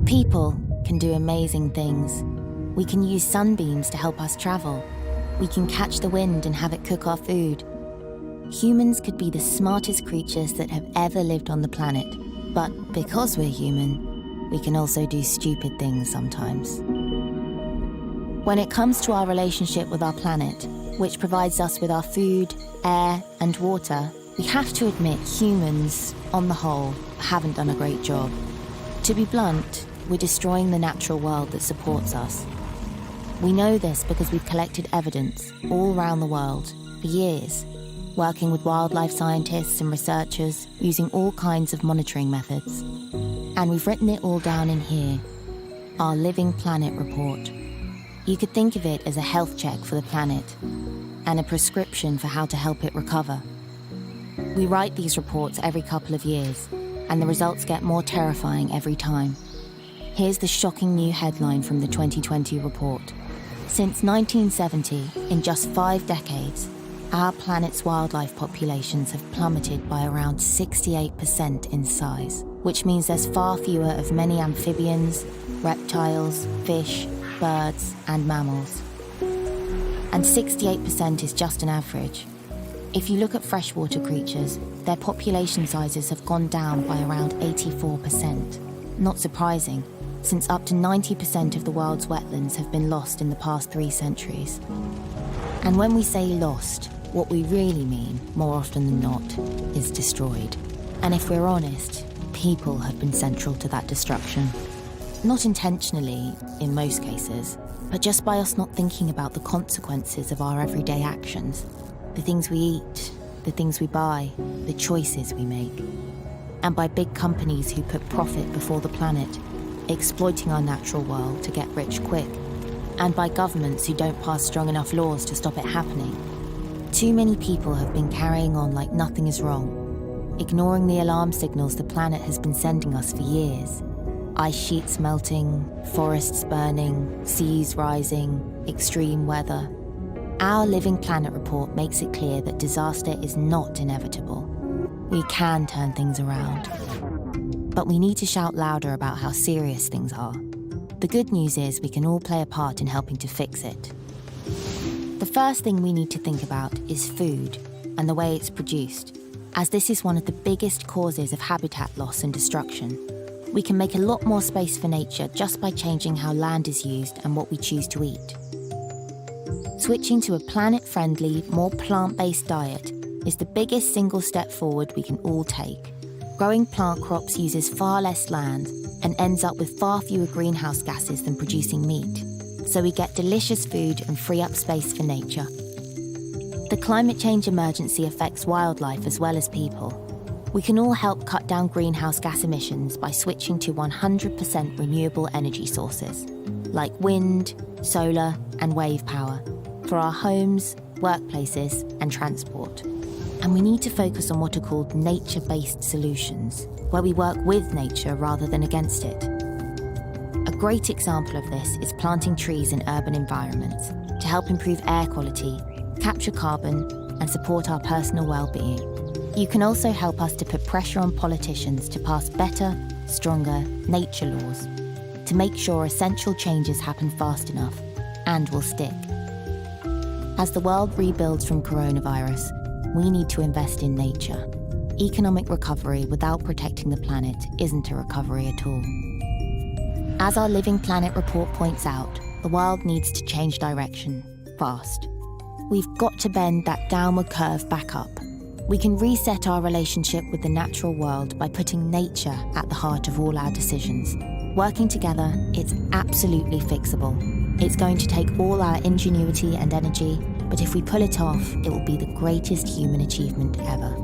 People can do amazing things. We can use sunbeams to help us travel. We can catch the wind and have it cook our food. Humans could be the smartest creatures that have ever lived on the planet. But because we're human, we can also do stupid things sometimes. When it comes to our relationship with our planet, which provides us with our food, air, and water, we have to admit humans, on the whole, haven't done a great job. To be blunt, we're destroying the natural world that supports us. We know this because we've collected evidence all around the world for years, working with wildlife scientists and researchers using all kinds of monitoring methods. And we've written it all down in here, our Living Planet report. You could think of it as a health check for the planet and a prescription for how to help it recover. We write these reports every couple of years, and the results get more terrifying every time. Here's the shocking new headline from the 2020 report. Since 1970, in just 5 decades, our planet's wildlife populations have plummeted by around 68% in size, which means there's far fewer of many amphibians, reptiles, fish, birds, and mammals. And 68% is just an average. If you look at freshwater creatures, their population sizes have gone down by around 84%. Not surprising, since up to 90% of the world's wetlands have been lost in the past 3 centuries. And when we say lost, what we really mean, more often than not, is destroyed. And if we're honest, people have been central to that destruction. Not intentionally, in most cases, but just by us not thinking about the consequences of our everyday actions. The things we eat, the things we buy, the choices we make. And by big companies who put profit before the planet, exploiting our natural world to get rich quick. And by governments who don't pass strong enough laws to stop it happening. Too many people have been carrying on like nothing is wrong, ignoring the alarm signals the planet has been sending us for years. Ice sheets melting, forests burning, seas rising, extreme weather. Our Living Planet report makes it clear that disaster is not inevitable. We can turn things around. But we need to shout louder about how serious things are. The good news is we can all play a part in helping to fix it. The first thing we need to think about is food and the way it's produced, as this is one of the biggest causes of habitat loss and destruction. We can make a lot more space for nature just by changing how land is used and what we choose to eat. Switching to a planet-friendly, more plant-based diet is the biggest single step forward we can all take. Growing plant crops uses far less land and ends up with far fewer greenhouse gases than producing meat, so we get delicious food and free up space for nature. The climate change emergency affects wildlife as well as people. We can all help cut down greenhouse gas emissions by switching to 100% renewable energy sources, like wind, solar, and wave power, for our homes, workplaces, and transport. And we need to focus on what are called nature-based solutions, where we work with nature rather than against it. A great example of this is planting trees in urban environments to help improve air quality, capture carbon, and support our personal well-being. You can also help us to put pressure on politicians to pass better, stronger nature laws, to make sure essential changes happen fast enough and will stick. As the world rebuilds from coronavirus, we need to invest in nature. Economic recovery without protecting the planet isn't a recovery at all. As our Living Planet report points out, the world needs to change direction, fast. We've got to bend that downward curve back up. We can reset our relationship with the natural world by putting nature at the heart of all our decisions. Working together, it's absolutely fixable. It's going to take all our ingenuity and energy, but if we pull it off, it will be the greatest human achievement ever.